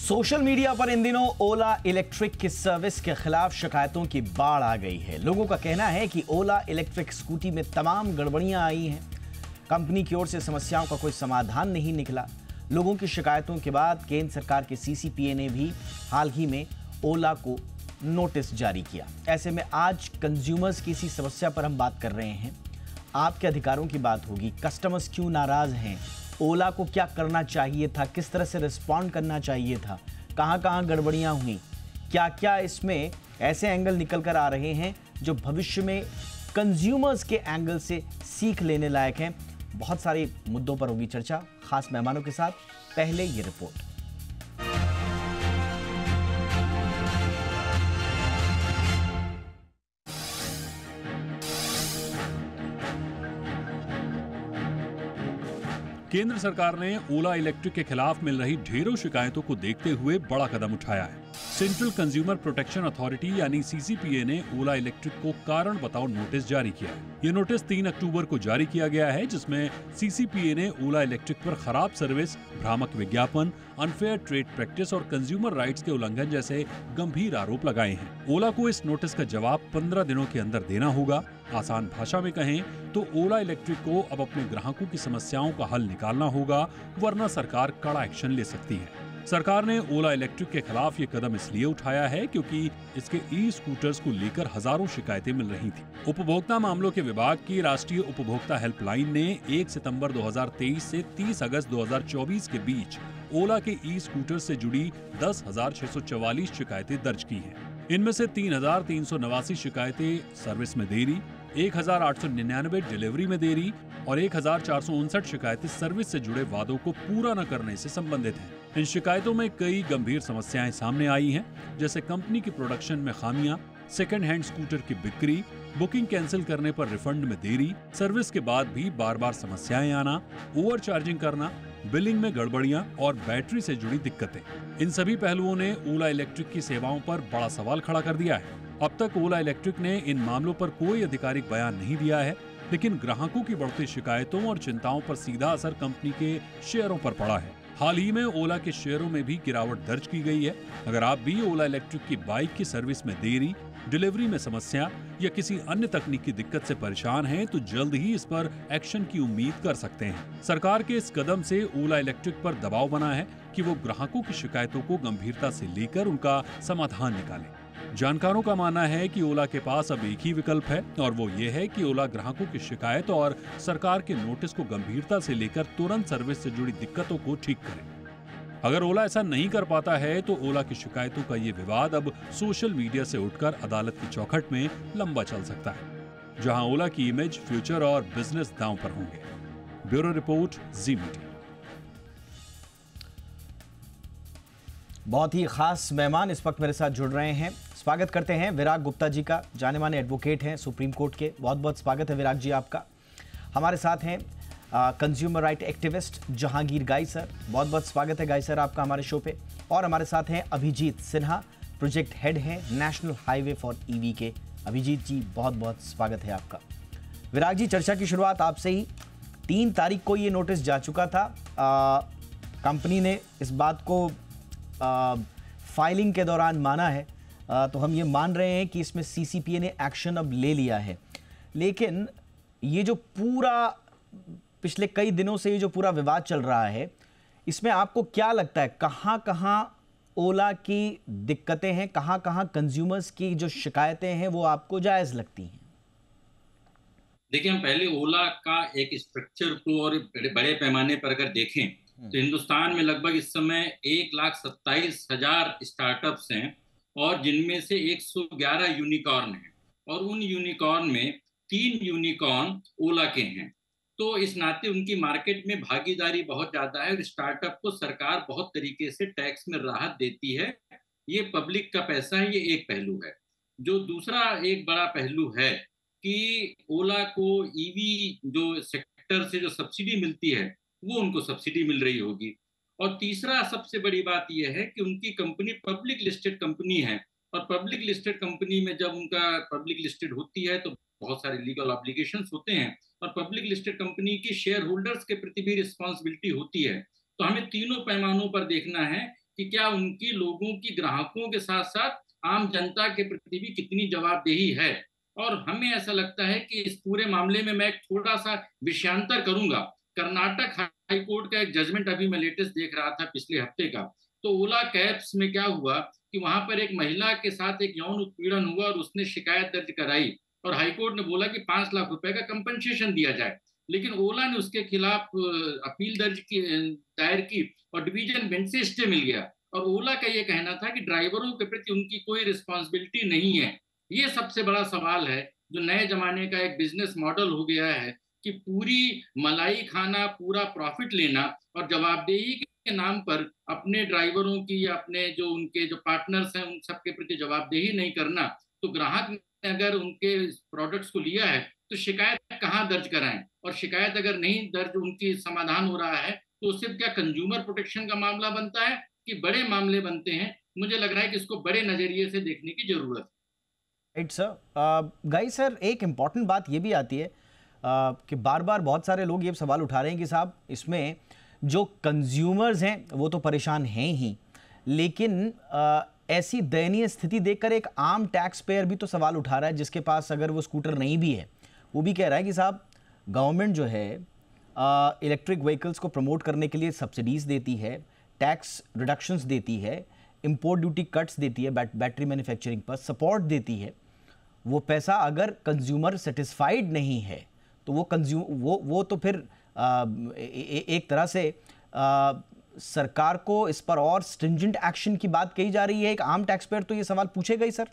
Social media पर इन दिनों ओला electric की सर्विस के खिलाफ शिकायतों की बाढ़ आ गई है। लोगों का कहना है कि ओला इलेक्ट्रिक स्कूटी में तमाम गड़बड़ियां आई हैं। कंपनी की ओर से समस्याओं का कोई समाधान नहीं निकला। लोगों की शिकायतों के बाद केंद्र सरकार के सीसीपीए ने भी हाल ही में ओला को नोटिस जारी किया। ऐसे में आज कंज्यूमर्स की इसी समस्या पर हम बात कर रहे हैं। आपके अधिकारों की बात होगी। कस्टमर्स क्यों नाराज हैं, ओला को क्या करना चाहिए था, किस तरह से रिस्पॉन्ड करना चाहिए था, कहां-कहां गड़बड़ियां हुई, क्या-क्या इसमें ऐसे एंगल निकल कर आ रहे हैं जो भविष्य में कंज्यूमर्स के एंगल से सीख लेने लायक हैं। बहुत सारे मुद्दों पर होगी चर्चा खास मेहमानों के साथ। पहले ये रिपोर्ट। केंद्र सरकार ने ओला इलेक्ट्रिक के खिलाफ मिल रही ढेरों शिकायतों को देखते हुए बड़ा कदम उठाया है। सेंट्रल कंज्यूमर प्रोटेक्शन अथॉरिटी यानी सीसीपीए ने ओला इलेक्ट्रिक को कारण बताओ नोटिस जारी किया है। ये नोटिस 3 अक्टूबर को जारी किया गया है, जिसमें सीसीपीए ने ओला इलेक्ट्रिक पर खराब सर्विस, भ्रामक विज्ञापन, अनफेयर ट्रेड प्रैक्टिस और कंज्यूमर राइट्स के उल्लंघन जैसे गंभीर आरोप लगाए हैं। ओला को इस नोटिस का जवाब 15 दिनों के अंदर देना होगा। आसान भाषा में कहें तो ओला इलेक्ट्रिक को अब अपने ग्राहकों की समस्याओं का हल निकालना होगा, वरना सरकार कड़ा एक्शन ले सकती है। सरकार ने ओला इलेक्ट्रिक के खिलाफ ये कदम इसलिए उठाया है क्योंकि इसके ई स्कूटर्स को लेकर हजारों शिकायतें मिल रही थी। उपभोक्ता मामलों के विभाग की राष्ट्रीय उपभोक्ता हेल्पलाइन ने 1 सितंबर 2023 से 30 अगस्त 2024 के बीच ओला के ई स्कूटर से जुड़ी 10,644 शिकायतें दर्ज की हैं। इनमें से 3,389 शिकायतें सर्विस में देरी, 1,899 डिलीवरी में देरी और 1,459 शिकायतें सर्विस से जुड़े वादों को पूरा न करने से संबंधित हैं। इन शिकायतों में कई गंभीर समस्याएं सामने आई हैं, जैसे कंपनी की प्रोडक्शन में खामियां, सेकंड हैंड स्कूटर की बिक्री, बुकिंग कैंसिल करने पर रिफंड में देरी, सर्विस के बाद भी बार बार समस्याएं आना, ओवर चार्जिंग करना, बिलिंग में गड़बड़ियां और बैटरी से जुड़ी दिक्कतें। इन सभी पहलुओं ने ओला इलेक्ट्रिक की सेवाओं पर बड़ा सवाल खड़ा कर दिया है। अब तक ओला इलेक्ट्रिक ने इन मामलों पर कोई आधिकारिक बयान नहीं दिया है, लेकिन ग्राहकों की बढ़ती शिकायतों और चिंताओं पर सीधा असर कंपनी के शेयरों पर पड़ा है। हाल ही में ओला के शेयरों में भी गिरावट दर्ज की गई है। अगर आप भी ओला इलेक्ट्रिक की बाइक की सर्विस में देरी, डिलीवरी में समस्या या किसी अन्य तकनीकी दिक्कत से परेशान हैं, तो जल्द ही इस पर एक्शन की उम्मीद कर सकते हैं। सरकार के इस कदम से ओला इलेक्ट्रिक पर दबाव बना है कि वो ग्राहकों की शिकायतों को गंभीरता से लेकर उनका समाधान निकाले। जानकारों का मानना है कि ओला के पास अब एक ही विकल्प है और वो ये है कि ओला ग्राहकों की शिकायत और सरकार के नोटिस को गंभीरता से लेकर तुरंत सर्विस से जुड़ी दिक्कतों को ठीक करे। अगर ओला ऐसा नहीं कर पाता है तो ओला की शिकायतों का ये विवाद अब सोशल मीडिया से उठकर अदालत की चौखट में लंबा चल सकता है, जहां ओला की इमेज, फ्यूचर और बिजनेस दांव पर होंगे। ब्यूरो रिपोर्ट, जी मीडिया। बहुत ही खास मेहमान इस वक्त मेरे साथ जुड़ रहे हैं। स्वागत करते हैं विराग गुप्ता जी का। जाने माने एडवोकेट हैं सुप्रीम कोर्ट के। बहुत बहुत स्वागत है विराग जी आपका। हमारे साथ हैं consumer right activist Jahangir Gai sir. बहुत बहुत स्वागत है गाई सर आपका हमारे शो पे। और हमारे साथ हैं अभिजीत सिन्हा, प्रोजेक्ट हेड हैं नेशनल हाईवे फॉर ईवी के। अभिजीत जी बहुत बहुत स्वागत है आपका। विराग जी, चर्चा की शुरुआत आपसे ही। 3 तारीख को ये नोटिस जा चुका था। कंपनी ने इस बात को फाइलिंग के दौरान माना है, तो हम ये मान रहे हैं कि इसमें सीसीपीए ने एक्शन अब ले लिया है। लेकिन ये जो पूरा पिछले कई दिनों से ये जो पूरा विवाद चल रहा है, इसमें आपको क्या लगता है कहां-कहां ओला की दिक्कतें हैं, कहां-कहां कंज्यूमर्स की जो शिकायतें हैं वो आपको जायज लगती हैं? देखिए, हम पहले ओला का एक स्ट्रक्चर को और बड़े पैमाने पर अगर देखें तो हिंदुस्तान में लगभग इस समय 1,27,000 स्टार्टअप्स हैं और जिनमें से 111 यूनिकॉर्न हैं और उन यूनिकॉर्न में 3 यूनिकॉर्न ओला के हैं। तो इस नाते उनकी मार्केट में भागीदारी बहुत ज़्यादा है और स्टार्टअप को सरकार बहुत तरीके से टैक्स में राहत देती है। ये पब्लिक का पैसा है, ये एक पहलू है। जो दूसरा एक बड़ा पहलू है कि ओला को ईवी जो सेक्टर से जो सब्सिडी मिलती है वो उनको सब्सिडी मिल रही होगी। और तीसरा सबसे बड़ी बात यह है कि उनकी कंपनी पब्लिक लिस्टेड कंपनी है और पब्लिक लिस्टेड कंपनी में जब उनका पब्लिक लिस्टेड होती है तो बहुत सारे लीगल ऑब्लिगेशंस होते हैं और पब्लिक लिस्टेड कंपनी की शेयर होल्डर्स के प्रति भी रिस्पॉन्सिबिलिटी होती है। तो हमें तीनों पैमानों पर देखना है कि क्या उनकी लोगों की, ग्राहकों के साथ साथ आम जनता के प्रति भी कितनी जवाबदेही है। और हमें ऐसा लगता है कि इस पूरे मामले में मैं एक थोड़ा सा विषयांतर करूंगा। कर्नाटक हाई कोर्ट का एक जजमेंट अभी मैं लेटेस्ट देख रहा था पिछले हफ्ते का। तो ओला कैब्स में क्या हुआ कि वहां पर एक महिला के साथ एक यौन उत्पीड़न हुआ और उसने शिकायत दर्ज कराई और हाईकोर्ट ने बोला कि 5 लाख रुपए का कंपनसेशन दिया जाए। लेकिन ओला ने उसके खिलाफ अपील दायर की और डिवीजन बेंच से स्टे मिल गया। और ओला का ये कहना था कि ड्राइवरों के प्रति उनकी कोई रिस्पॉन्सिबिलिटी नहीं है। ये सबसे बड़ा सवाल है जो नए जमाने का एक बिजनेस मॉडल हो गया है कि पूरी मलाई खाना, पूरा प्रॉफिट लेना और जवाबदेही के नाम पर अपने ड्राइवरों की या अपने जो उनके जो पार्टनर्स हैं उन सबके प्रति जवाबदेही नहीं करना। तो ग्राहक ने अगर उनके प्रोडक्ट्स को लिया है तो शिकायत कहाँ दर्ज कराएं, और शिकायत अगर नहीं दर्ज उनकी समाधान हो रहा है तो उससे क्या कंज्यूमर प्रोटेक्शन का मामला बनता है कि बड़े मामले बनते हैं। मुझे लग रहा है कि इसको बड़े नजरिए से देखने की जरूरत है। Right sir. गाइस सर, एक इम्पॉर्टेंट बात ये भी आती है कि बार बार बहुत सारे लोग ये सवाल उठा रहे हैं कि साहब इसमें जो कंज्यूमर्स हैं वो तो परेशान हैं ही, लेकिन ऐसी दयनीय स्थिति देखकर एक आम टैक्स पेयर भी तो सवाल उठा रहा है जिसके पास अगर वो स्कूटर नहीं भी है। वो भी कह रहा है कि साहब गवर्नमेंट जो है इलेक्ट्रिक व्हीकल्स को प्रमोट करने के लिए सब्सिडीज़ देती है, टैक्स रिडक्शंस देती है, इंपोर्ट ड्यूटी कट्स देती है, बैटरी मैन्युफैक्चरिंग पर सपोर्ट देती है। वो पैसा अगर कंज्यूमर सेटिस्फाइड नहीं है तो वो तो फिर एक तरह से सरकार को इस पर और स्ट्रिंजेंट एक्शन की बात कही जा रही है। एक आम टैक्स पेयर तो ये सवाल पूछेगा ही सर।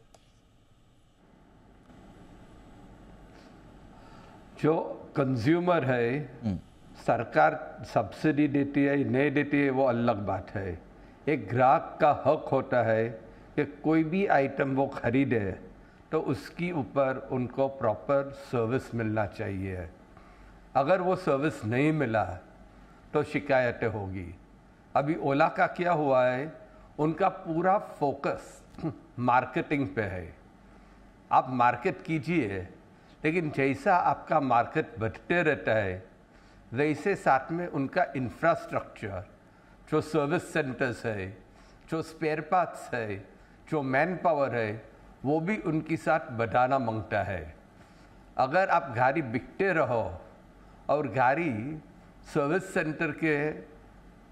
जो कंज्यूमर है, सरकार सब्सिडी देती है नहीं देती है वो अलग बात है। एक ग्राहक का हक होता है कि कोई भी आइटम वो खरीदे तो उसकी ऊपर उनको प्रॉपर सर्विस मिलना चाहिए। अगर वो सर्विस नहीं मिला तो शिकायतें होगी। अभी ओला का क्या हुआ है, उनका पूरा फोकस मार्केटिंग पे है। आप मार्केट कीजिए, लेकिन जैसा आपका मार्केट बढ़ते रहता है वैसे साथ में उनका इंफ्रास्ट्रक्चर, जो सर्विस सेंटर्स है, जो स्पेयर पार्ट्स है, जो मैन पावर है, वो भी उनके साथ बढ़ाना मांगता है। अगर आप गाड़ी बिकते रहो और गाड़ी सर्विस सेंटर के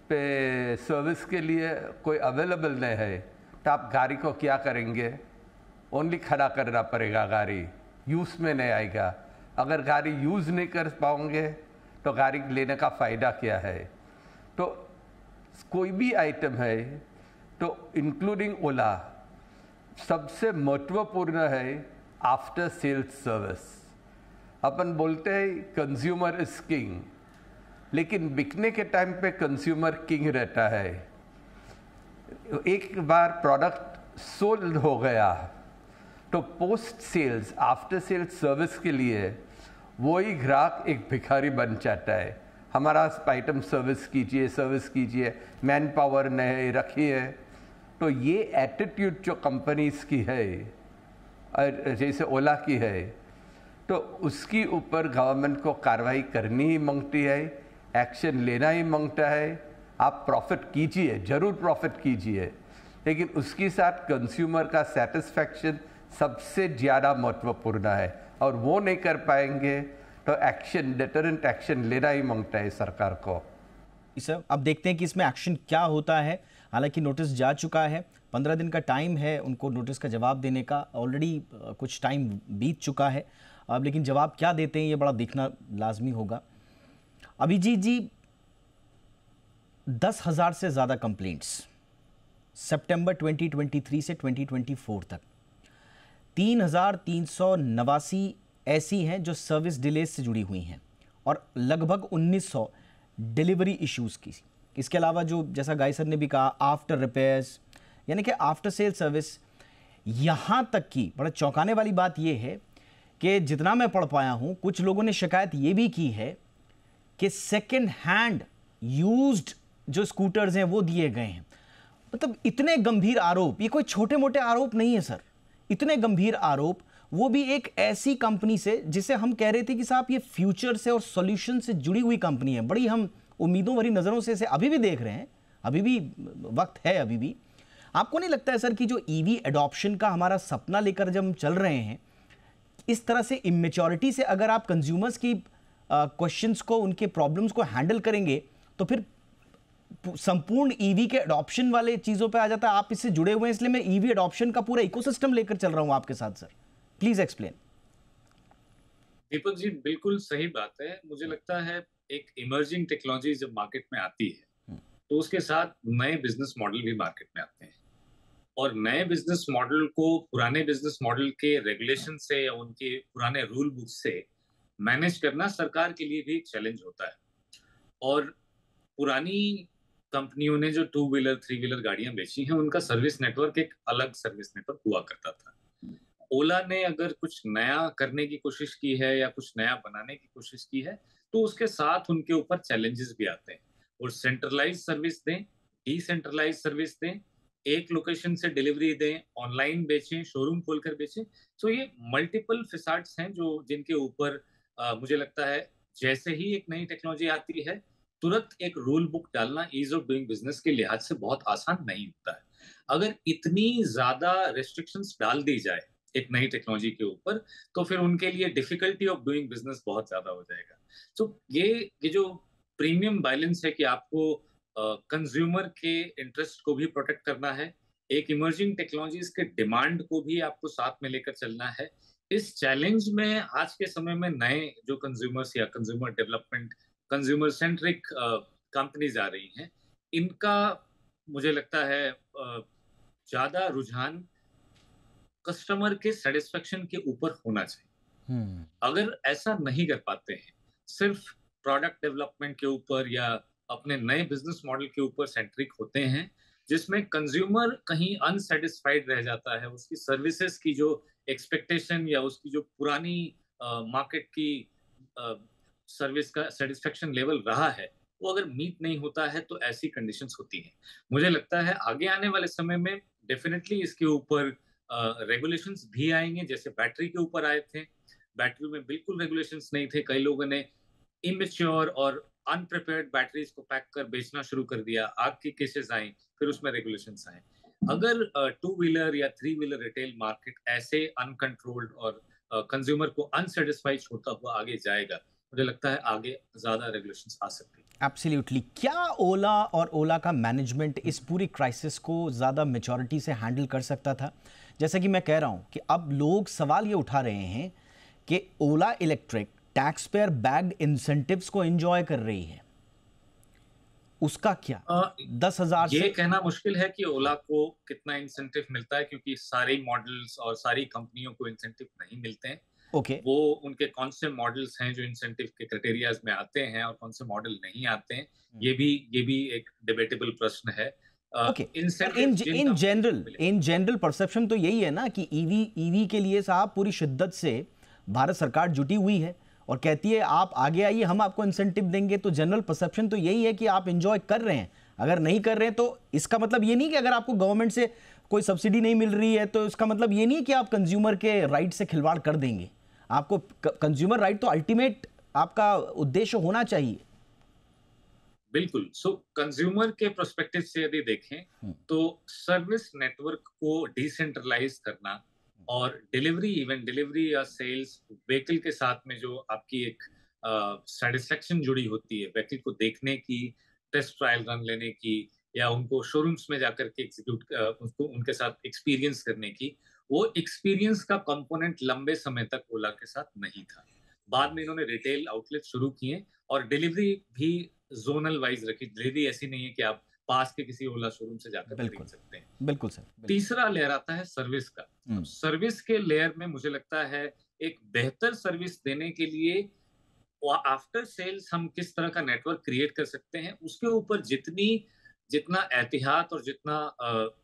पे सर्विस के लिए कोई अवेलेबल नहीं है तो आप गाड़ी को क्या करेंगे? ओनली खड़ा करना पड़ेगा, गाड़ी यूज़ में नहीं आएगा। अगर गाड़ी यूज़ नहीं कर पाओगे तो गाड़ी लेने का फ़ायदा क्या है? तो कोई भी आइटम है तो इंक्लूडिंग ओला सबसे महत्वपूर्ण है आफ्टर सेल्स सर्विस। अपन बोलते हैं कंज्यूमर इज किंग, लेकिन बिकने के टाइम पे कंज्यूमर किंग रहता है। एक बार प्रोडक्ट सोल्ड हो गया तो post sales, after sales service के लिए वही ग्राहक एक भिखारी बन जाता है। हमारा आइटम सर्विस कीजिए, मैन पावर नहीं रखिए। तो ये एटीट्यूड जो कंपनीज की है, जैसे ओला की है, तो उसकी ऊपर गवर्नमेंट को कार्रवाई करनी ही मांगती है, एक्शन लेना ही मांगता है। आप प्रॉफिट कीजिए, जरूर प्रॉफिट कीजिए, लेकिन उसके साथ कंज्यूमर का सेटिस्फैक्शन सबसे ज़्यादा महत्वपूर्ण है। और वो नहीं कर पाएंगे तो एक्शन, डिटरेंट एक्शन लेना ही मांगता है सरकार को। सर, अब देखते हैं कि इसमें एक्शन क्या होता है। हालांकि नोटिस जा चुका है, 15 दिन का टाइम है उनको नोटिस का जवाब देने का। ऑलरेडी कुछ टाइम बीत चुका है, अब लेकिन जवाब क्या देते हैं ये बड़ा देखना लाजमी होगा। अभिजीत जी, 10,000 से ज़्यादा कंप्लेंट्स सितंबर 2023 से 2024 तक, 3,389 ऐसी हैं जो सर्विस डिलेज से जुड़ी हुई हैं और लगभग 1,900 डिलीवरी इश्यूज़ की। इसके अलावा जो जैसा गाय सर ने भी कहा आफ्टर रिपेयर्स, यानी कि आफ्टर सेल सर्विस। यहाँ तक कि बड़ा चौंकाने वाली बात यह है कि जितना मैं पढ़ पाया हूँ, कुछ लोगों ने शिकायत ये भी की है कि सेकेंड हैंड यूज्ड जो स्कूटर्स हैं वो दिए गए हैं। मतलब इतने गंभीर आरोप, ये कोई छोटे मोटे आरोप नहीं है सर, इतने गंभीर आरोप, वो भी एक ऐसी कंपनी से जिसे हम कह रहे थे कि साहब ये फ्यूचर से और सॉल्यूशन से जुड़ी हुई कंपनी है। बड़ी हम उम्मीदों भरी नज़रों से इसे अभी भी देख रहे हैं, अभी भी वक्त है, अभी भी। आपको नहीं लगता है सर कि जो ईवी एडॉप्शन का हमारा सपना लेकर जब हम चल रहे हैं, इस तरह से इमेच्योरिटी से अगर आप कंज्यूमर्स की क्वेश्चंस को, उनके प्रॉब्लम्स को हैंडल करेंगे तो फिर संपूर्ण ईवी के एडॉप्शन वाले चीजों पे आ जाता है। आप इससे जुड़े हुए हैं, इसलिए मैं ईवी एडॉप्शन का पूरा इकोसिस्टम लेकर चल रहा हूं आपके साथ। Sir please explain. Deepak ji, बिल्कुल सही बात है। मुझे लगता है एक इमर्जिंग टेक्नोलॉजी जब मार्केट में आती है तो उसके साथ नए बिजनेस मॉडल भी मार्केट में आते हैं, और नए बिजनेस मॉडल को पुराने बिजनेस मॉडल के रेगुलेशन से या उनके पुराने रूल बुक से मैनेज करना सरकार के लिए भी एक चैलेंज होता है। और पुरानी कंपनियों ने जो 2 व्हीलर 3 व्हीलर गाड़ियां बेची हैं, उनका सर्विस नेटवर्क एक अलग सर्विस नेटवर्क हुआ करता था। ओला ने अगर कुछ नया करने की कोशिश की है या कुछ नया बनाने की कोशिश की है तो उसके साथ उनके ऊपर चैलेंजेस भी आते हैं। और सेंट्रलाइज सर्विस दें, डिसेंट्रलाइज सर्विस दें, एक लोकेशन से डिलीवरी दें, ऑनलाइन बेचें, शोरूम खोलकर बेचें, तो ये मल्टीपल फिसार्ड्स हैं जो जिनके ऊपर मुझे लगता है जैसे ही एक नई टेक्नोलॉजी आती है तुरंत एक रूल बुक डालना ईज ऑफ डूइंग बिजनेस के लिहाज से बहुत आसान नहीं होता है। अगर इतनी ज्यादा रेस्ट्रिक्शंस डाल दी जाए एक नई टेक्नोलॉजी के ऊपर तो फिर उनके लिए डिफिकल्टी ऑफ डूइंग बिजनेस बहुत ज्यादा हो जाएगा। तो ये जो प्रीमियम बैलेंस है कि आपको कंज्यूमर के इंटरेस्ट को भी प्रोटेक्ट करना है, एक इमर्जिंग टेक्नोलॉजीज के डिमांड को भी आपको साथ में लेकर चलना है। इस चैलेंज में आज के समय में नए जो कंज्यूमर्स या consumer development, consumer centric companies आ रही हैं, इनका मुझे लगता है ज्यादा रुझान कस्टमर के सेटिस्फेक्शन के ऊपर होना चाहिए। अगर ऐसा नहीं कर पाते हैं, सिर्फ प्रोडक्ट डेवलपमेंट के ऊपर या अपने नए बिजनेस मॉडल के ऊपर सेंट्रिक होते हैं, जिसमें कंज्यूमर कहीं अनसेटिस्फाइड रह जाता है, उसकी सर्विसेज की जो एक्सपेक्टेशन या उसकी जो पुरानी मार्केट की सर्विस का सेटिस्फेक्शन लेवल रहा है वो अगर मीट नहीं होता है तो ऐसी कंडीशंस होती हैं। मुझे लगता है आगे आने वाले समय में डेफिनेटली इसके ऊपर रेगुलेशंस भी आएंगे, जैसे बैटरी के ऊपर आए थे। बैटरी में बिल्कुल रेगुलेशंस नहीं थे, कई लोगों ने इमेच्योर और अनप्रिपेयर्ड बैटरीज को पैक कर बेचना शुरू कर दिया, आग की केसेस आए, फिर उसमें रेगुलेशंस आए। अगर 2 व्हीलर या 3 व्हीलर रिटेल मार्केट ऐसे अनकंट्रोल्ड और कंज्यूमर को अनसेटिस्फाइड होता हुआ आगे जाएगा, मुझे लगता है आगे ज्यादा रेगुलेशंस आ सकती है। एब्सोल्युटली। क्या ओला और ओला का मैनेजमेंट इस पूरी क्राइसिस को ज्यादा मैच्योरिटी से हैंडल कर सकता था? जैसा कि मैं कह रहा हूं कि अब लोग सवाल ये उठा रहे हैं कि Ola electric tax payer backed incentives को एंजॉय कर रही है, उसका क्या? 10,000 ये से कहना मुश्किल है कि ओला को कितना इंसेंटिव मिलता है, क्योंकि सारे मॉडल्स और सारी कंपनियों को इंसेंटिव नहीं मिलते हैं। ओके, वो उनके कौन से मॉडल्स हैं जो इंसेंटिव के क्राइटेरियाज में आते हैं और कौन से मॉडल नहीं आते हैं, ये भी एक डिबेटेबल प्रश्न है। ओके। इन जनरल परसेप्शन तो यही है ना कि ईवी के लिए साहब पूरी शिद्दत से भारत सरकार जुटी हुई है और कहती है आप आगे आइए, हम आपको इंसेंटिव देंगे। तो जनरल परसेप्शन तो यही है कि आप एंजॉय कर रहे हैं। अगर नहीं कर रहे हैं तो इसका मतलब ये नहीं कि अगर आपको गवर्नमेंट से कोई सब्सिडी नहीं मिल रही है तो इसका मतलब ये नहीं है कि आप कंज्यूमर के राइट से खिलवाड़ कर देंगे। आपको कंज्यूमर राइट तो अल्टीमेट आपका उद्देश्य होना चाहिए। बिल्कुल। सो कंज्यूमर के पर्सपेक्टिव से यदि देखें तो सर्विस नेटवर्क को डिसेंट्रलाइज करना और इवन डिलीवरी या सेल्स व्हीकल के साथ में जो आपकी एक सेटिस्फेक्शन जुड़ी होती है, व्हीकल को देखने की, टेस्ट ट्रायल रन लेने की, या उनको शोरूम्स में जाकर के उसको उनके साथ एक्सपीरियंस करने की, वो एक्सपीरियंस का कंपोनेंट लंबे समय तक ओला के साथ नहीं था। बाद में इन्होंने रिटेल आउटलेट शुरू किए और डिलीवरी भी जोनल वाइज रखी। डिलीवरी ऐसी नहीं है कि आप पास के किसी ओला शोरूम से जाकर खरीद सकते हैं। बिल्कुल सर। तीसरा लेयर आता है सर्विस का। सर्विस के लेयर में मुझे लगता है एक बेहतर सर्विस देने के लिए आफ्टर सेल्स हम किस तरह का नेटवर्क क्रिएट कर सकते हैं, उसके ऊपर जितना एहतियात और जितना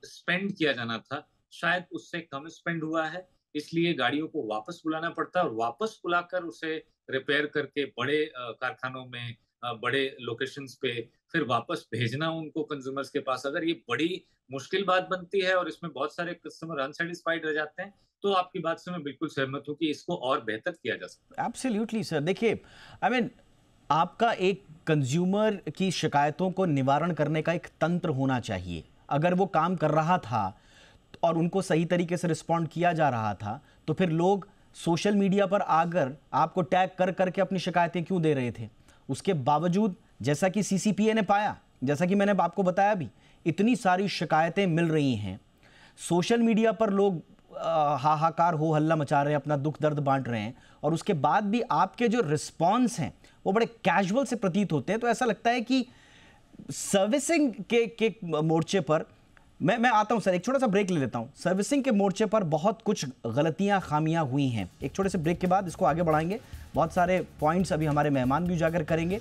स्पेंड किया जाना था शायद उससे कम स्पेंड हुआ है। इसलिए गाड़ियों को वापस बुलाना पड़ता है और वापस बुलाकर उसे रिपेयर करके बड़े कारखानों में, बड़े लोकेशंस पे फिर वापस भेजना उनको कंज्यूमर्स के पास। अगर ये बड़ी मुश्किल बात बनती है और इसमें बहुत सारे कस्टमर अनसेटिस्फाइड रह जाते हैं, तो आपकी बात से मैं बिल्कुल सहमत हूं कि इसको और बेहतर किया जा सकता है। Absolutely sir. देखिए, आई मीन आपका एक कंज्यूमर की शिकायतों को निवारण करने का एक तंत्र होना चाहिए। अगर वो काम कर रहा था और उनको सही तरीके से रिस्पॉन्ड किया जा रहा था, तो फिर लोग सोशल मीडिया पर आकर आपको टैग कर करके अपनी शिकायतें क्यों दे रहे थे? उसके बावजूद, जैसा कि सीसीपीए ने पाया, जैसा कि मैंने आपको बताया भी, इतनी सारी शिकायतें मिल रही हैं, सोशल मीडिया पर लोग हाहाकार हो हल्ला मचा रहे हैं, अपना दुख दर्द बांट रहे हैं, और उसके बाद भी आपके जो रिस्पॉन्स हैं वो बड़े कैजुअल से प्रतीत होते हैं। तो ऐसा लगता है कि सर्विसिंग के मोर्चे पर, मैं आता हूं सर, एक छोटा सा ब्रेक ले लेता हूं। सर्विसिंग के मोर्चे पर बहुत कुछ गलतियां, खामियां हुई हैं। एक छोटे से ब्रेक के बाद इसको आगे बढ़ाएंगे। बहुत सारे पॉइंट्स अभी हमारे मेहमान भी उजागर करेंगे।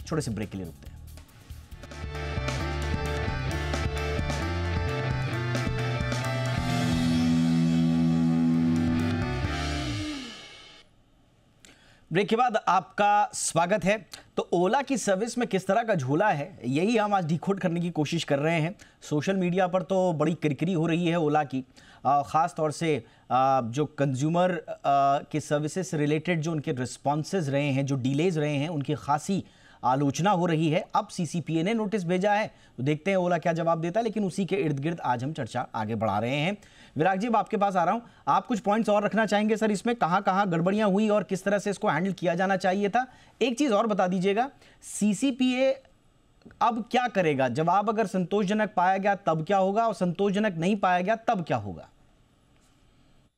छोटे से ब्रेक के लिए रुकते हैं। ब्रेक के बाद आपका स्वागत है। तो ओला की सर्विस में किस तरह का झोला है, यही हम आज डिकोड करने की कोशिश कर रहे हैं। सोशल मीडिया पर तो बड़ी किरकिरी हो रही है ओला की, ख़ास तौर से जो कंज्यूमर के सर्विसेज से रिलेटेड जो उनके रिस्पॉन्सेज रहे हैं, जो डिलेज रहे हैं, उनकी खासी आलोचना हो रही है। अब सीसीपीए ने नोटिस भेजा है, तो देखते हैं ओला क्या जवाब देता है। लेकिन उसी के इर्द गिर्द आज हम चर्चा आगे बढ़ा रहे हैं। विराग जी, अब आपके पास आ रहा हूं। आप कुछ पॉइंट्स और रखना चाहेंगे सर, इसमें कहां गड़बड़ियां हुई और किस तरह से इसको हैंडल किया जाना चाहिए था? एक चीज और बता दीजिएगा, सीसीपीए अब क्या करेगा? जवाब अगर संतोषजनक पाया गया तब क्या होगा, और संतोषजनक नहीं पाया गया तब क्या होगा?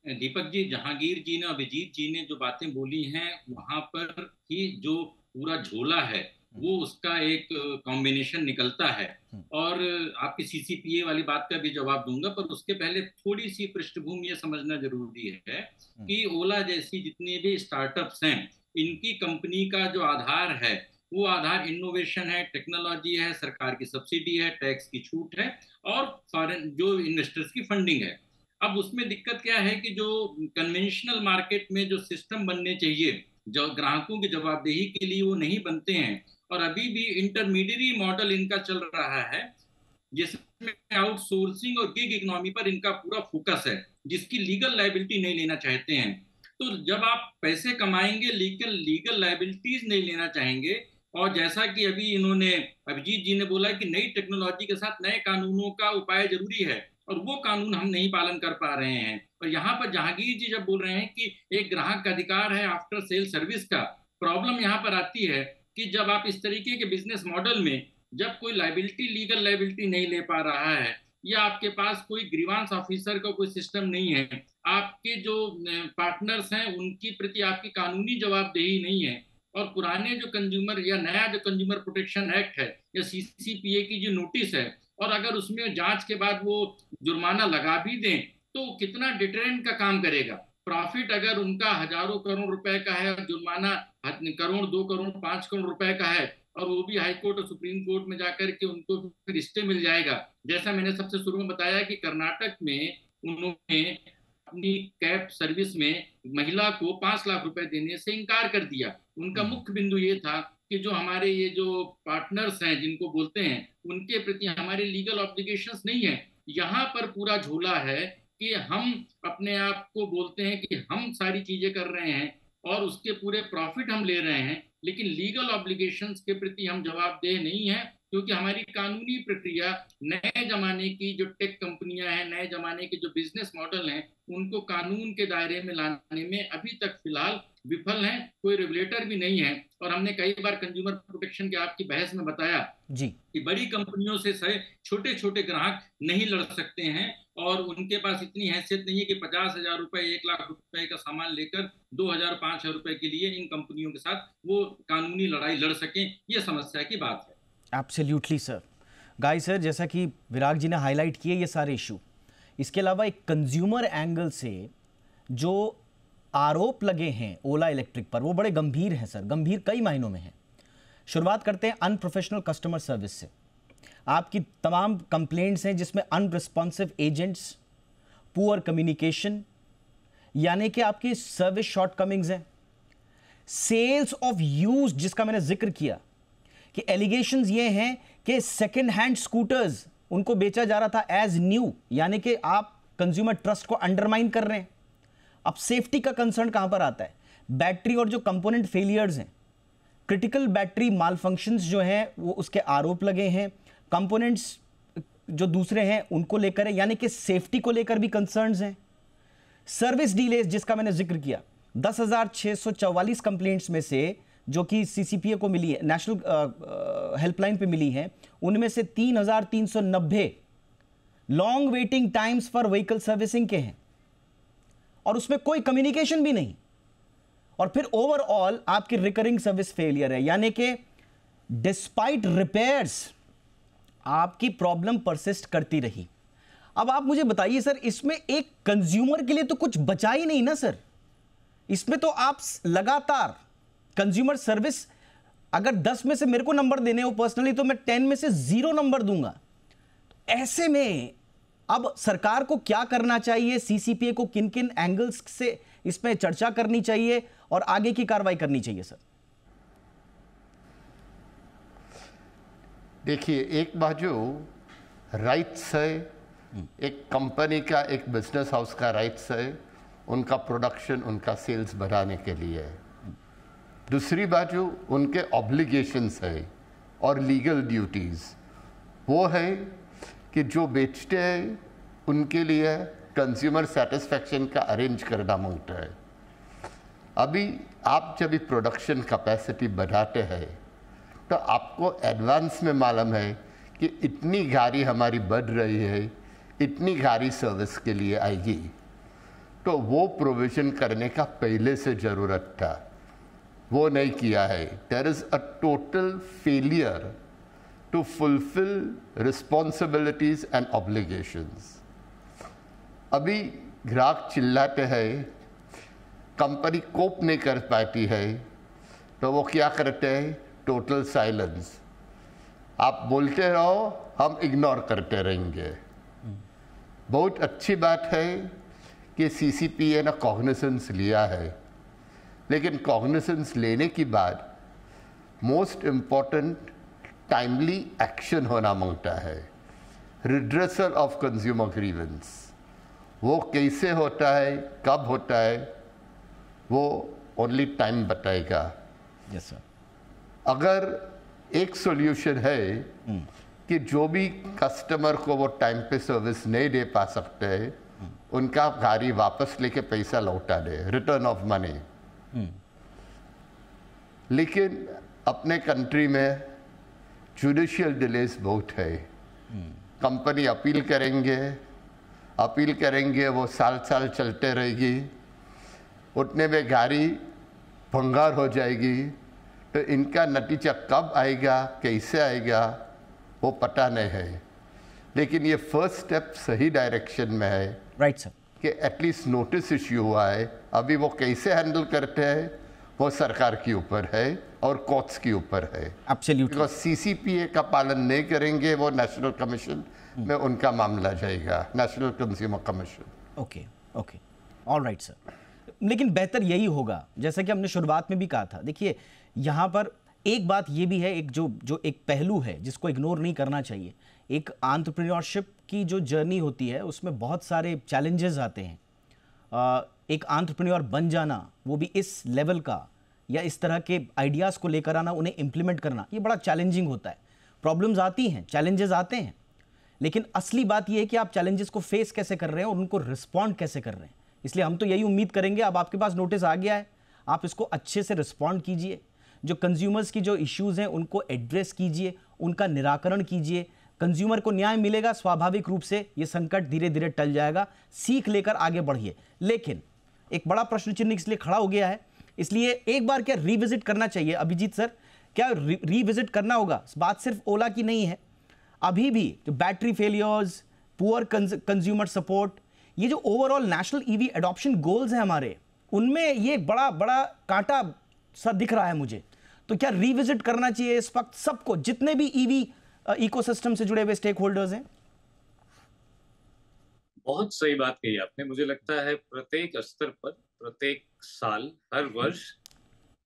दीपक जी, जहांगीर जी ने, अभिजीत जी ने जो बातें बोली हैं, वहां पर ही जो पूरा झोला है वो उसका एक कॉम्बिनेशन निकलता है। और आपकी सीसीपीए वाली बात का भी जवाब दूंगा, पर उसके पहले थोड़ी सी पृष्ठभूमि ये समझना जरूरी है कि ओला जैसी जितनी भी स्टार्टअप्स हैं, इनकी कंपनी का जो आधार है वो आधार इनोवेशन है, टेक्नोलॉजी है, सरकार की सब्सिडी है, टैक्स की छूट है और फॉरेन जो इन्वेस्टर्स की फंडिंग है। अब उसमें दिक्कत क्या है कि जो कन्वेंशनल मार्केट में जो सिस्टम बनने चाहिए जो ग्राहकों की जवाबदेही के लिए, वो नहीं बनते हैं। और अभी भी इंटरमीडियरी मॉडल इनका चल रहा है, जिसमें आउटसोर्सिंग और गिग इकोनॉमी पर इनका पूरा फोकस है, जिसकी लीगल लायबिलिटी नहीं लेना चाहते हैं। तो जब आप पैसे कमाएंगे लेकिन लीगल लायबिलिटीज नहीं लेना चाहेंगे, और जैसा कि अभी इन्होंने, अभिजीत जी ने बोला कि नई टेक्नोलॉजी के साथ नए कानूनों का उपाय जरूरी है, और वो कानून हम नहीं पालन कर पा रहे हैं। और यहाँ पर जहांगीर जी जब बोल रहे हैं कि एक ग्राहक का अधिकार है आफ्टर सेल सर्विस का, प्रॉब्लम यहाँ पर आती है कि जब आप इस तरीके के बिजनेस मॉडल में जब कोई लायबिलिटी, लीगल लायबिलिटी नहीं ले पा रहा है, या आपके पास कोई ग्रीवांस ऑफिसर का कोई सिस्टम नहीं है, आपके जो पार्टनर्स हैं उनकी प्रति आपकी कानूनी जवाबदेही नहीं है, और पुराने जो कंज्यूमर या नया जो कंज्यूमर प्रोटेक्शन एक्ट है या सीसीपीए की जो नोटिस है, और अगर उसमें जांच के बाद वो जुर्माना लगा भी दें तो कितना डिटरेंट का काम करेगा? प्रॉफिट अगर उनका हजारों करोड़ रुपए का है, जुर्माना करोड़, 2 करोड़, 5 करोड़ रुपए का है, और वो भी हाई कोर्ट और सुप्रीम कोर्ट में जाकर के उनको फिर स्टे मिल जाएगा। जैसा मैंने सबसे शुरू में बताया कि कर्नाटक में उन्होंने अपनी कैब सर्विस में महिला को 5 लाख रुपए देने से इनकार कर दिया। उनका मुख्य बिंदु ये था कि जो हमारे ये जो पार्टनर्स हैं जिनको बोलते हैं, उनके प्रति हमारे लीगल ऑब्लिगेशंस नहीं है। यहाँ पर पूरा झोला है कि हम अपने आप को बोलते हैं कि हम सारी चीजें कर रहे हैं और उसके पूरे प्रॉफिट हम ले रहे हैं, लेकिन लीगल ऑब्लिगेशंस के प्रति हम जवाबदेह नहीं है, क्योंकि हमारी कानूनी प्रक्रिया नए जमाने की जो टेक कंपनियां हैं, नए जमाने के जो बिजनेस मॉडल हैं, उनको कानून के दायरे में लाने में अभी तक फिलहाल विफल हैं। कोई रेगुलेटर भी नहीं है। और हमने कई बार कंज्यूमर प्रोटेक्शन के आपकी बहस में बताया जी कि बड़ी कंपनियों से छोटे छोटे ग्राहक नहीं लड़ सकते हैं, और उनके पास इतनी हैसियत नहीं है कि 50,000 रुपए, 1 लाख रुपए का सामान लेकर 2,000, 5,000 रुपए के लिए इन कंपनियों के साथ वो कानूनी लड़ाई लड़ सकें। ये समस्या की बात है। Absolutely sir. गाय सर, जैसा कि विराग जी ने हाईलाइट किए ये सारे इशू, इसके अलावा एक कंज्यूमर एंगल से जो आरोप लगे हैं ओला इलेक्ट्रिक पर, वो बड़े गंभीर हैं सर, गंभीर कई मायनों में हैं। शुरुआत करते हैं अनप्रोफेशनल कस्टमर सर्विस से। आपकी तमाम कंप्लेंट्स हैं जिसमें अनरिस्पॉन्सिव एजेंट्स, पुअर कम्युनिकेशन, यानी कि आपकी सर्विस शॉर्टकमिंग्स हैं। सेल्स ऑफ यूज, जिसका मैंने जिक्र किया कि एलिगेशंस ये हैं कि सेकंड हैंड स्कूटर्स उनको बेचा जा रहा था एज न्यू, यानी कि आप कंज्यूमर ट्रस्ट को अंडरमाइन कर रहे हैं। अब सेफ्टी का कंसर्न कहां पर आता है? बैटरी और जो कंपोनेंट फेलियर्स हैं, क्रिटिकल बैटरी माल फंक्शंस जो हैं वो उसके आरोप लगे हैं, कंपोनेंट्स जो दूसरे हैं उनको लेकर है, यानी कि सेफ्टी को लेकर भी कंसर्न्स हैं। सर्विस डिलेज जिसका मैंने जिक्र किया, 10,644 कंप्लेंट्स में से जो कि सीसीपीए को मिली है, नेशनल हेल्पलाइन पे मिली है, उनमें से 3,390 long waiting times for vehicle servicing के हैं और उसमें कोई कम्युनिकेशन भी नहीं। और फिर ओवरऑल आपकी रिकरिंग सर्विस फेलियर है, यानी कि डिस्पाइट रिपेयर्स आपकी प्रॉब्लम परसिस्ट करती रही। अब आप मुझे बताइए सर, इसमें एक कंज्यूमर के लिए तो कुछ बचा ही नहीं ना सर। इसमें तो आप लगातार कंज्यूमर सर्विस, अगर 10 में से मेरे को नंबर देने हो पर्सनली तो मैं 10 में से 0 नंबर दूंगा। ऐसे में अब सरकार को क्या करना चाहिए, सीसीपीए को किन किन एंगल्स से इसमें चर्चा करनी चाहिए और आगे की कार्रवाई करनी चाहिए सर? देखिए, एक बाजू राइट्स है, एक कंपनी का, एक बिजनेस हाउस का राइट्स है उनका प्रोडक्शन, उनका सेल्स बढ़ाने के लिए। दूसरी बाजू उनके ऑब्लिगेशंस है और लीगल ड्यूटीज़, वो है कि जो बेचते हैं उनके लिए कंज्यूमर सेटिस्फैक्शन का अरेंज करना मांगता है। अभी आप जब भी प्रोडक्शन कैपेसिटी बढ़ाते हैं तो आपको एडवांस में मालूम है कि इतनी गाड़ी हमारी बढ़ रही है, इतनी गाड़ी सर्विस के लिए आएगी, तो वो प्रोविजन करने का पहले से ज़रूरत था, वो नहीं किया है। There is a total failure to fulfil responsibilities and obligations. अभी ग्राहक चिल्लाते हैं, कंपनी कोप नहीं कर पाती है, तो वो क्या करते हैं? Total silence. आप बोलते रहो, हम इग्नोर करते रहेंगे। बहुत अच्छी बात है कि सीसीपीए ने कॉग्निसेंस लिया है, लेकिन कॉग्निसेंस लेने के बाद मोस्ट इम्पॉर्टेंट टाइमली एक्शन होना मांगता है। रिड्रेसल ऑफ कंज्यूमर ग्रीवेंस, वो कैसे होता है, कब होता है, वो ओनली टाइम बताएगा। Yes sir. अगर एक सॉल्यूशन है कि जो भी कस्टमर को वो टाइम पे सर्विस नहीं दे पा सकते हैं, उनका गाड़ी वापस लेके पैसा लौटा दे, रिटर्न ऑफ मनी। लेकिन अपने कंट्री में जुडिशियल डिलेस बहुत है। कंपनी अपील करेंगे, वो साल साल चलते रहेगी, उतने में गाड़ी भंगार हो जाएगी, तो इनका नतीजा कब आएगा, कैसे आएगा, वो पता नहीं है। लेकिन ये फर्स्ट स्टेप सही डायरेक्शन में है। Right sir. कि एटलीस्ट नोटिस इश्यू हुआ है। अभी वो कैसे हैंडल करते हैं वो सरकार के ऊपर है और कोर्ट्स के ऊपर है। एब्सोल्युटली। बिकॉज सीसीपीए का पालन नहीं करेंगे वो नेशनल कमीशन में उनका मामला जाएगा, national consumer commission. Okay okay, alright sir. लेकिन बेहतर यही होगा, जैसा कि हमने शुरुआत में भी कहा था। देखिए, यहाँ पर एक बात ये भी है, एक जो एक पहलू है जिसको इग्नोर नहीं करना चाहिए। एक एंटरप्रेन्योरशिप की जो जर्नी होती है उसमें बहुत सारे चैलेंजेस आते हैं। एक एंटरप्रेन्योर बन जाना, वो भी इस लेवल का, या इस तरह के आइडियाज़ को लेकर आना, उन्हें इम्प्लीमेंट करना, ये बड़ा चैलेंजिंग होता है। प्रॉब्लम्स आती हैं, चैलेंजेस आते हैं, लेकिन असली बात ये है कि आप चैलेंजेस को फेस कैसे कर रहे हैं और उनको रिस्पॉन्ड कैसे कर रहे हैं। इसलिए हम तो यही उम्मीद करेंगे, अब आपके पास नोटिस आ गया है, आप इसको अच्छे से रिस्पॉन्ड कीजिए, जो कंज्यूमर्स की जो इश्यूज़ हैं उनको एड्रेस कीजिए, उनका निराकरण कीजिए। कंज्यूमर को न्याय मिलेगा, स्वाभाविक रूप से ये संकट धीरे धीरे टल जाएगा। सीख लेकर आगे बढ़िए। लेकिन एक बड़ा प्रश्न चिन्ह इसलिए खड़ा हो गया है, इसलिए एक बार क्या रिविजिट करना चाहिए अभिजीत सर? क्या रिविजिट करना होगा? बात सिर्फ ओला की नहीं है, अभी भी जो battery failures, poor consumer support, ये जो overall national EV adoption goals हैं हमारे, उनमें ये बड़ा बड़ा कांटा सा दिख रहा है मुझे। तो क्या रिविजिट करना चाहिए इस वक्त सबको, जितने भी ईवी इकोसिस्टम से जुड़े हुए स्टेक होल्डर्स हैं? बहुत सही बात कही आपने। मुझे लगता है प्रत्येक स्तर पर, प्रत्येक साल, हर वर्ष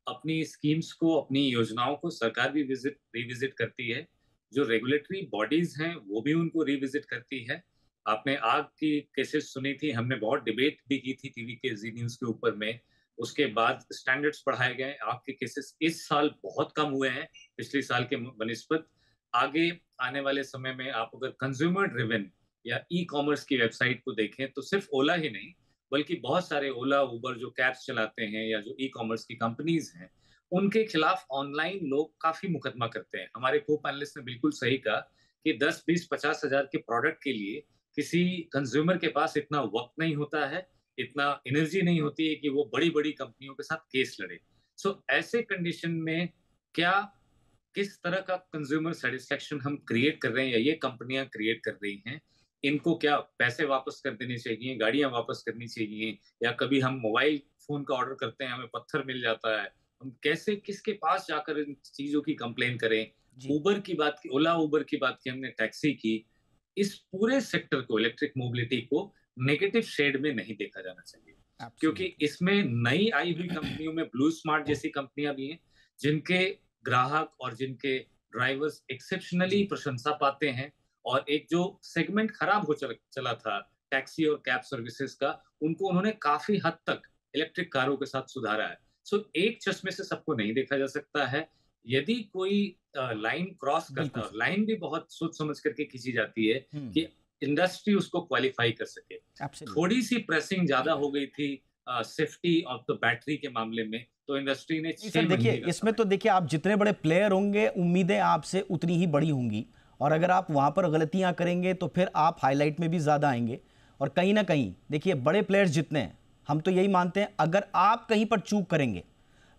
अपनी स्कीम्स को, अपनी योजनाओं को सरकार भी रिविजिट करती है। जो रेगुलेटरी बॉडीज हैं वो भी उनको रिविजिट करती है। आपने आग की केसेस सुनी थी, हमने बहुत डिबेट भी की थी टीवी के जी न्यूज़ के ऊपर में, उसके बाद स्टैंडर्ड्स बढ़ाए गए। आग के केसेस इस साल बहुत कम हुए हैं पिछले साल के बनिस्बत। आगे आने वाले समय में आप अगर कंज्यूमर ड्रिवन या ई कॉमर्स की वेबसाइट को देखें तो सिर्फ ओला ही नहीं बल्कि बहुत सारे ओला उबर जो कैब्स चलाते हैं या जो ई कॉमर्स की कंपनीज हैं उनके खिलाफ ऑनलाइन लोग काफी मुकदमा करते हैं। हमारे को पैनलिस्ट ने बिल्कुल सही कहा कि 10, 20, 50 हजार के प्रोडक्ट के लिए किसी कंज्यूमर के पास इतना वक्त नहीं होता है, इतना एनर्जी नहीं होती है कि वो बड़ी बड़ी कंपनियों के साथ केस लड़े। सो ऐसे कंडीशन में क्या किस तरह का कंज्यूमर सेटिस्फेक्शन हम क्रिएट कर रहे हैं या ये कंपनियां क्रिएट कर रही हैं, इनको क्या पैसे वापस कर देने चाहिए, गाड़ियां वापस करनी चाहिए, या कभी हम मोबाइल फोन का ऑर्डर करते हैं हमें पत्थर मिल जाता है, हम कैसे किसके पास जाकर इन चीजों की कंप्लेन करें। उबर की बात की, ओला उबर की बात की, हमने टैक्सी की। इस पूरे सेक्टर को, इलेक्ट्रिक मोबिलिटी को नेगेटिव शेड में नहीं देखा जाना चाहिए क्योंकि इसमें नई आई हुई कंपनियों में ब्लू स्मार्ट जैसी कंपनियां भी हैं जिनके ग्राहक और जिनके ड्राइवर्स एक्सेप्शनली प्रशंसा पाते हैं और एक जो सेगमेंट खराब हो चला था टैक्सी और कैब सर्विसेज का, उनको उन्होंने काफी हद तक इलेक्ट्रिक कारों के साथ सुधारा है। सो एक चश्मे से सबको नहीं देखा जा सकता है। यदि कोई लाइन क्रॉस करता है, लाइन भी बहुत सोच समझ करके खींची जाती है कि इंडस्ट्री उसको क्वालिफाई कर सके। थोड़ी सी प्रेसिंग ज्यादा हो गई थी सेफ्टी ऑफ द बैटरी के मामले में, तो इंडस्ट्री ने देखिए इसमें तो देखिए आप जितने बड़े प्लेयर होंगे उम्मीदें आपसे उतनी ही बड़ी होंगी और अगर आप वहां पर गलतियां करेंगे तो फिर आप हाईलाइट में भी ज्यादा आएंगे। और कहीं ना कहीं देखिए बड़े प्लेयर्स जितने हैं हम तो यही मानते हैं अगर आप कहीं पर चूक करेंगे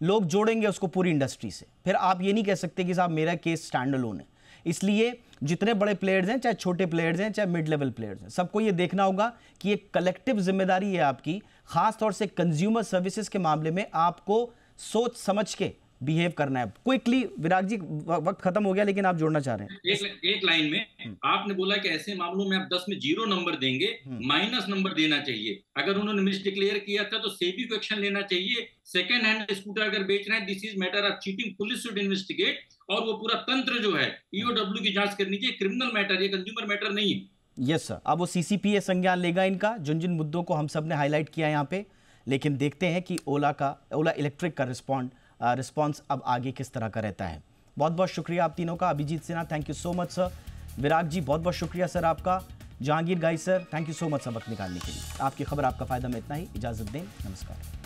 लोग जोड़ेंगे उसको पूरी इंडस्ट्री से, फिर आप ये नहीं कह सकते कि साहब मेरा केस स्टैंड अलोन है। इसलिए जितने बड़े प्लेयर्स हैं, चाहे छोटे प्लेयर्स हैं, चाहे मिड लेवल प्लेयर्स हैं, सबको ये देखना होगा कि एक कलेक्टिव जिम्मेदारी है आपकी, खास तौर से कंज्यूमर सर्विसेज के मामले में आपको सोच समझ के बिहेव करना है। क्विकली विराग जी, वक्त खत्म हो गया लेकिन आप जोड़ना चाह रहे हैं एक लाइन में। आपने बोला कि ऐसे मामलों में आप 10 में 0 नंबर देंगे, माइनस नंबर देना चाहिए। अगर उन्होंने मिस डिक्लेयर किया था तो सेबी को एक्शन लेना चाहिए। सेकंड हैंड स्कूटर अगर बेच रहे हैं, this is matter of cheating, police should investigate और वो पूरा तंत्र जो है ईओडब्ल्यू की जांच करनी चाहिए। क्रिमिनल मैटर, ये कंज्यूमर मैटर नहीं है। यस सर, अब वो सीसीपीए संज्ञान लेगा इनका, जिन जिन मुद्दों को हम सब ने हाईलाइट किया यहाँ पे। लेकिन देखते हैं कि ओला इलेक्ट्रिक का रिस्पॉन्स अब आगे किस तरह का रहता है। बहुत बहुत शुक्रिया आप तीनों का। Abhijit Sinha, thank you so much sir. Virag ji, बहुत बहुत शुक्रिया सर आपका। Jahangir Gai sir, thank you so much sir वक्त निकालने के लिए। आपकी खबर आपका फायदा में इतना ही, इजाजत दें, नमस्कार।